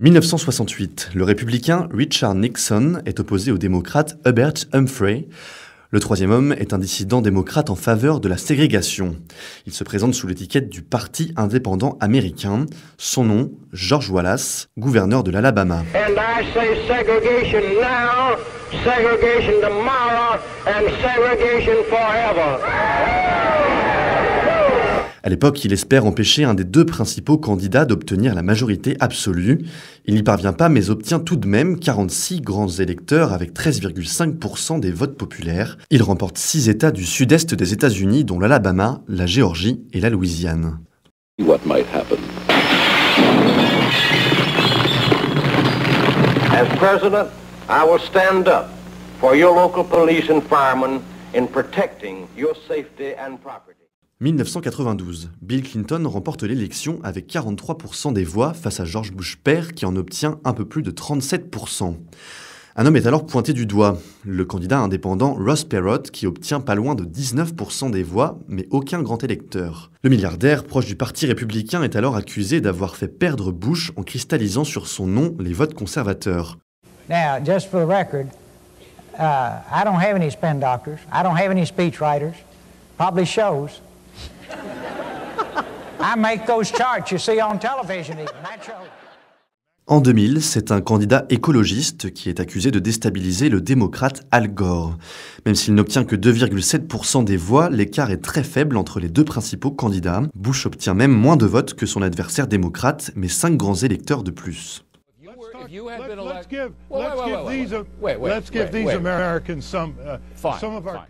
1968, le républicain Richard Nixon est opposé au démocrate Hubert Humphrey. Le troisième homme est un dissident démocrate en faveur de la ségrégation. Il se présente sous l'étiquette du Parti indépendant américain. Son nom, George Wallace, gouverneur de l'Alabama. And I say segregation now, segregation tomorrow, and segregation forever. À l'époque, il espère empêcher un des deux principaux candidats d'obtenir la majorité absolue. Il n'y parvient pas, mais obtient tout de même 46 grands électeurs avec 13,5% des votes populaires. Il remporte 6 États du sud-est des États-Unis, dont l'Alabama, la Géorgie et la Louisiane. What might happen. As president, I will stand up for your local police and firemen in protecting your safety and property. 1992, Bill Clinton remporte l'élection avec 43% des voix face à George Bush père qui en obtient un peu plus de 37%. Un homme est alors pointé du doigt, le candidat indépendant Ross Perot qui obtient pas loin de 19% des voix, mais aucun grand électeur. Le milliardaire, proche du Parti républicain, est alors accusé d'avoir fait perdre Bush en cristallisant sur son nom les votes conservateurs. Now, just for the record, I don't have any spin doctors, I don't have any speech writers, probably shows. I make those charts you see on television even, that shows. En 2000, c'est un candidat écologiste qui est accusé de déstabiliser le démocrate Al Gore. Même s'il n'obtient que 2,7% des voix, l'écart est très faible entre les deux principaux candidats. Bush obtient même moins de votes que son adversaire démocrate, mais 5 grands électeurs de plus. Let's give these Americans some of our